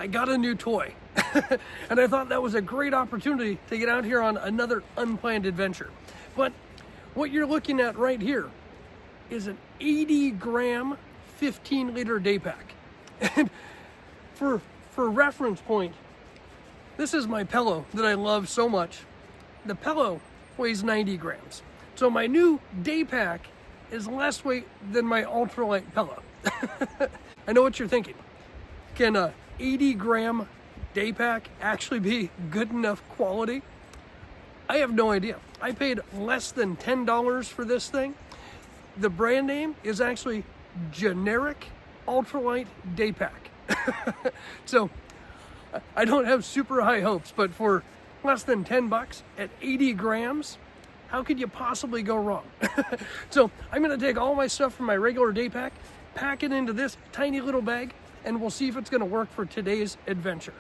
I got a new toy. And I thought that was a great opportunity to get out here on another unplanned adventure. But what you're looking at right here is an 80-gram, 15-liter day pack. And for reference point, this is my pillow that I love so much. The pillow weighs 90 grams. So my new day pack is less weight than my ultralight pillow. I know what you're thinking. Can a 80-gram day pack actually be good enough quality? I have no idea. I paid less than $10 for this thing. The brand name is actually Generic Ultralight Day Pack. So I don't have super high hopes, but for less than 10 bucks at 80 grams, how could you possibly go wrong? So I'm gonna take all my stuff from my regular day pack, pack it into this tiny little bag, and we'll see if it's gonna work for today's adventure.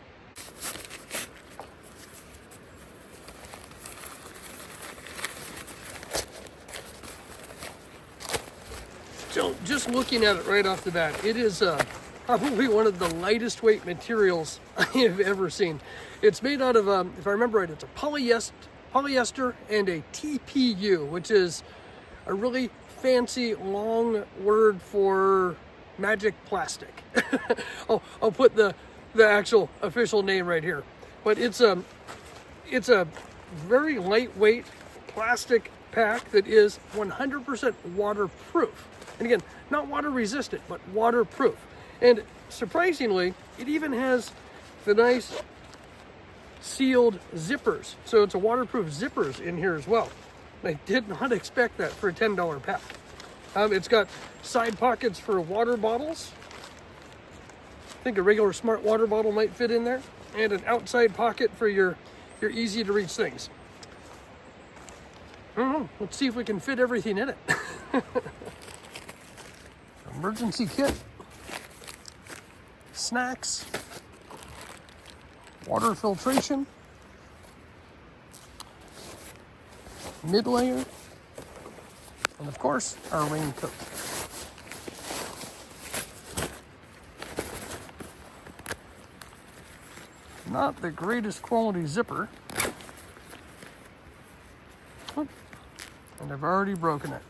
So just looking at it right off the bat, it is probably one of the lightest weight materials I have ever seen. It's made out of, if I remember right, it's a polyester and a TPU, which is a really fancy long word for magic plastic. I'll put the actual official name right here. But it's a very lightweight plastic pack that is 100% waterproof. And again, not water resistant, but waterproof. And surprisingly, it even has the nice sealed zippers. So it's a waterproof zippers in here as well. I did not expect that for a $10 pack. It's got side pockets for water bottles. I think a regular smart water bottle might fit in there. And an outside pocket for your easy to reach things. I don't know, let's see if we can fit everything in it. Emergency kit, snacks, water filtration, mid layer, and of course our raincoat. Not the greatest quality zipper, and I've already broken it.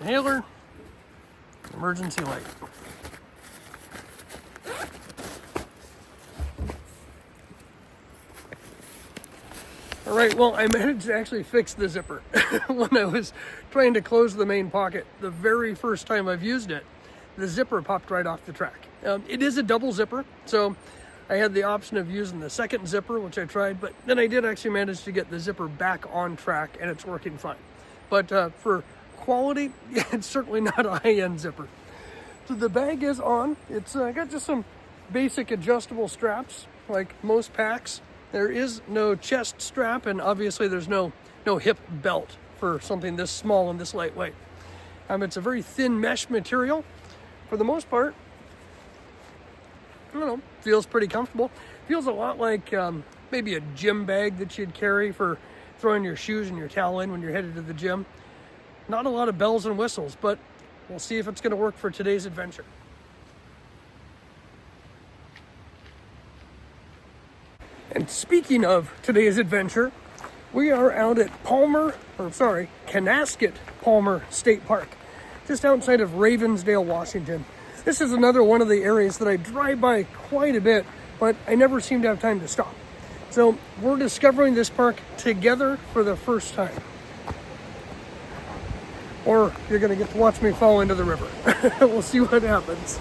Inhaler, emergency light. All right, well, I managed to actually fix the zipper when I was trying to close the main pocket. The very first time I've used it, the zipper popped right off the track. It is a double zipper, so I had the option of using the second zipper, which I tried, but then I did actually manage to get the zipper back on track, and it's working fine. But for quality, it's certainly not a high-end zipper. So the bag is on. It's got just some basic adjustable straps, like most packs. There is no chest strap, and obviously there's no hip belt for something this small and this lightweight. It's a very thin mesh material. For the most part, I don't know, feels pretty comfortable. Feels a lot like maybe a gym bag that you'd carry for throwing your shoes and your towel in when you're headed to the gym. Not a lot of bells and whistles, but we'll see if it's going to work for today's adventure. And speaking of today's adventure, we are out at Kanaskat-Palmer State Park, just outside of Ravensdale, Washington. This is another one of the areas that I drive by quite a bit, but I never seem to have time to stop. So we're discovering this park together for the first time. Or you're going to get to watch me fall into the river. We'll see what happens.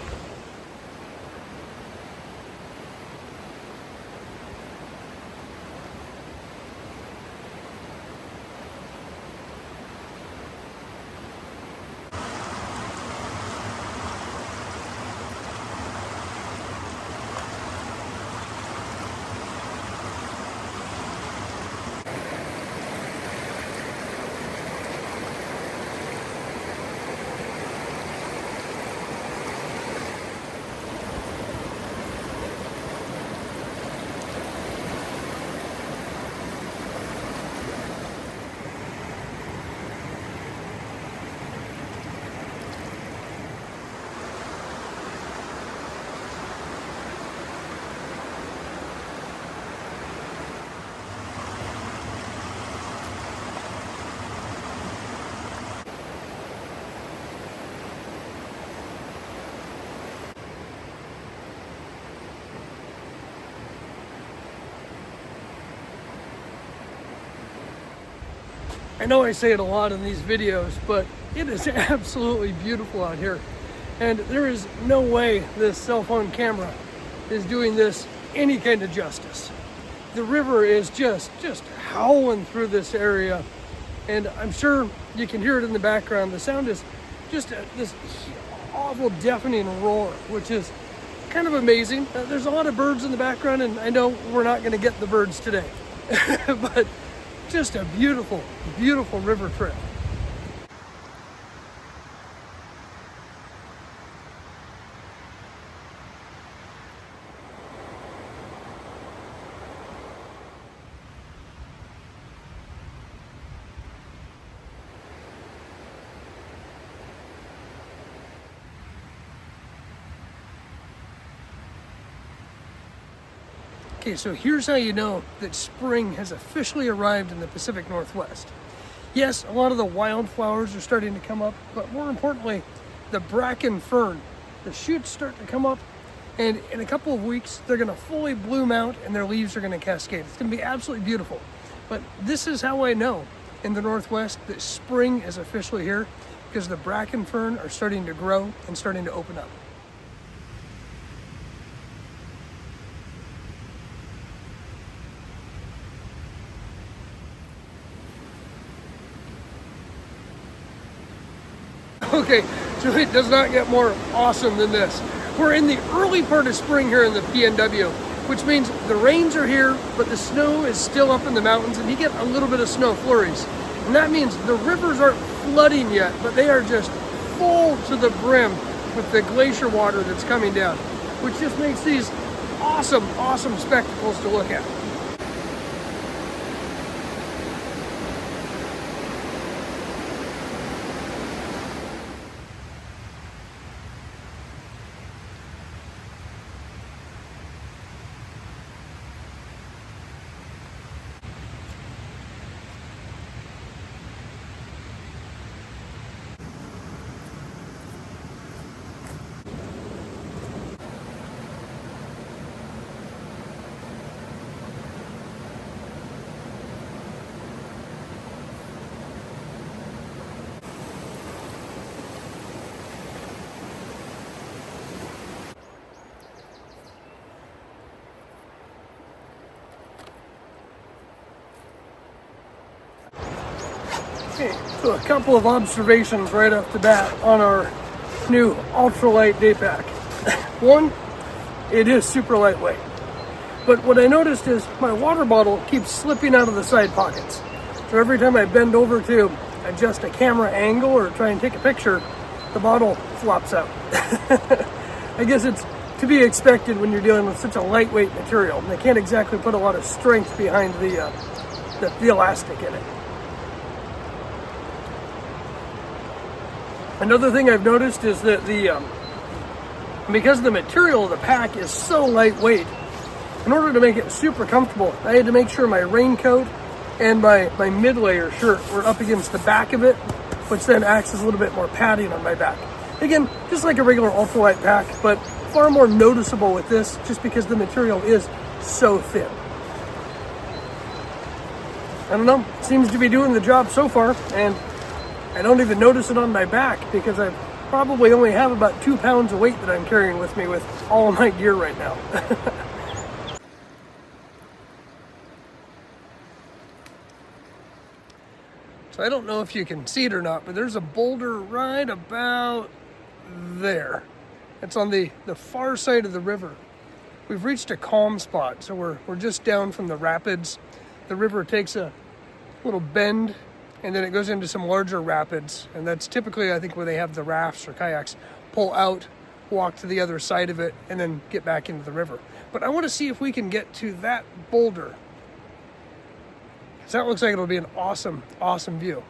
I know I say it a lot in these videos, but it is absolutely beautiful out here. And there is no way this cell phone camera is doing this any kind of justice. The river is just howling through this area, and I'm sure you can hear it in the background. The sound is just this awful deafening roar, which is kind of amazing. There's a lot of birds in the background, and I know we're not going to get the birds today, but just a beautiful, beautiful river trip. Okay, so here's how you know that spring has officially arrived in the Pacific Northwest. Yes, a lot of the wildflowers are starting to come up, but more importantly, the bracken fern, the shoots start to come up, and in a couple of weeks, they're gonna fully bloom out and their leaves are gonna cascade. It's gonna be absolutely beautiful. But this is how I know in the Northwest that spring is officially here, because the bracken fern are starting to grow and starting to open up. Okay, so it does not get more awesome than this. We're in the early part of spring here in the PNW, which means the rains are here, but the snow is still up in the mountains, and you get a little bit of snow flurries. And that means the rivers aren't flooding yet, but they are just full to the brim with the glacier water that's coming down, which just makes these awesome, awesome spectacles to look at. Okay, so a couple of observations right off the bat on our new Ultralight daypack. One, it is super lightweight. But what I noticed is my water bottle keeps slipping out of the side pockets. So every time I bend over to adjust a camera angle or try and take a picture, the bottle flops out. I guess it's to be expected when you're dealing with such a lightweight material. And they can't exactly put a lot of strength behind the elastic in it. Another thing I've noticed is that because the material of the pack is so lightweight, in order to make it super comfortable, I had to make sure my raincoat and my mid-layer shirt were up against the back of it, which then acts as a little bit more padding on my back. Again, just like a regular ultralight pack, but far more noticeable with this just because the material is so thin. I don't know, seems to be doing the job so far, and I don't even notice it on my back because I probably only have about 2 pounds of weight that I'm carrying with me with all of my gear right now. So I don't know if you can see it or not, but there's a boulder right about there. It's on the far side of the river. We've reached a calm spot, so we're just down from the rapids. The river takes a little bend, and then it goes into some larger rapids, and that's typically, I think, where they have the rafts or kayaks pull out, walk to the other side of it, and then get back into the river. But I want to see if we can get to that boulder, because that looks like it'll be an awesome, awesome view.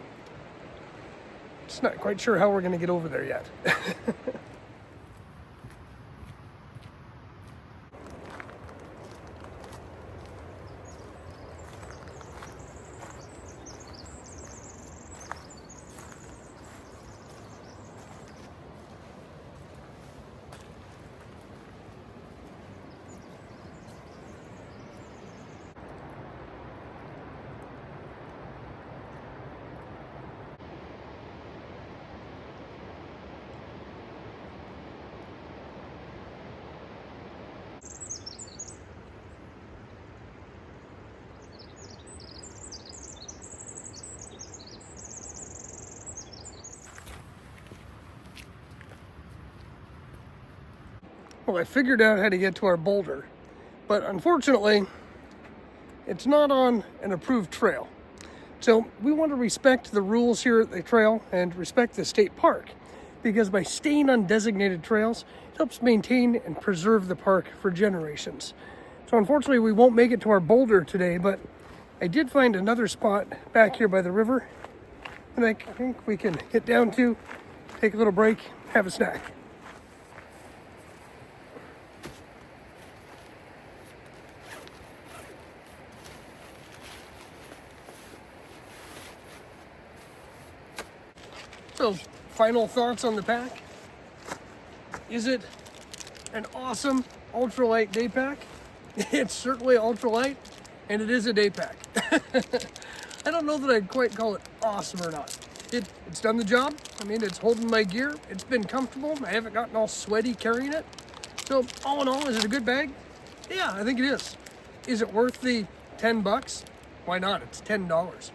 Just not quite sure how we're going to get over there yet. Well, I figured out how to get to our boulder, but unfortunately, it's not on an approved trail. So we want to respect the rules here at the trail and respect the state park, because by staying on designated trails, it helps maintain and preserve the park for generations. So unfortunately, we won't make it to our boulder today, but I did find another spot back here by the river, and I think we can get down to, take a little break, have a snack. So, final thoughts on the pack. Is it an awesome ultralight day pack? It's certainly ultralight, and it is a day pack. I don't know that I'd quite call it awesome or not. It's done the job. I mean, it's holding my gear. It's been comfortable. I haven't gotten all sweaty carrying it. So, all in all, is it a good bag? Yeah, I think it is. Is it worth the $10? Why not? It's $10.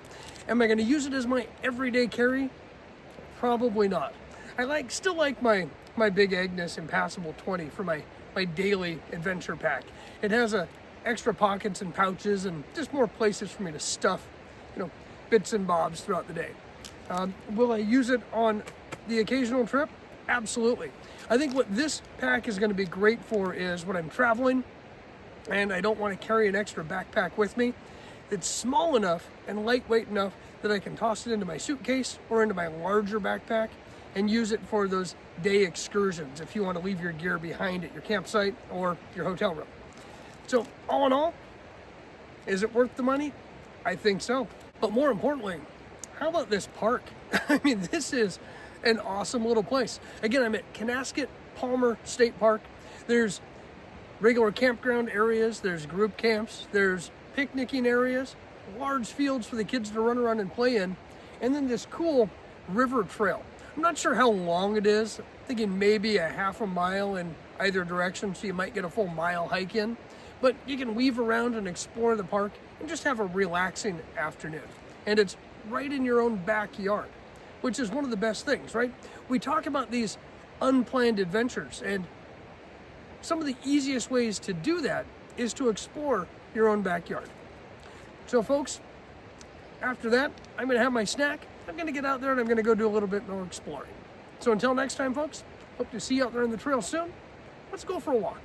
Am I going to use it as my everyday carry? Probably not. I still like my Big Agnes Impassable 20 for my daily adventure pack. It has extra pockets and pouches and just more places for me to stuff, bits and bobs throughout the day. Will I use it on the occasional trip? Absolutely. I think what this pack is going to be great for is when I'm traveling and I don't want to carry an extra backpack with me. It's small enough and lightweight enough that I can toss it into my suitcase or into my larger backpack and use it for those day excursions if you want to leave your gear behind at your campsite or your hotel room. So all in all, is it worth the money? I think so. But more importantly, how about this park? I mean, this is an awesome little place. Again, I'm at Kanaskat-Palmer State Park. There's regular campground areas, there's group camps, there's picnicking areas, large fields for the kids to run around and play in, and then this cool river trail. I'm not sure how long it is. I'm thinking maybe a half a mile in either direction, so you might get a full mile hike in. But you can weave around and explore the park and just have a relaxing afternoon. And it's right in your own backyard, which is one of the best things, right? We talk about these unplanned adventures, and some of the easiest ways to do that is to explore your own backyard. So folks, after that, I'm going to have my snack. I'm going to get out there and I'm going to go do a little bit more exploring. So until next time, folks, hope to see you out there on the trail soon. Let's go for a walk.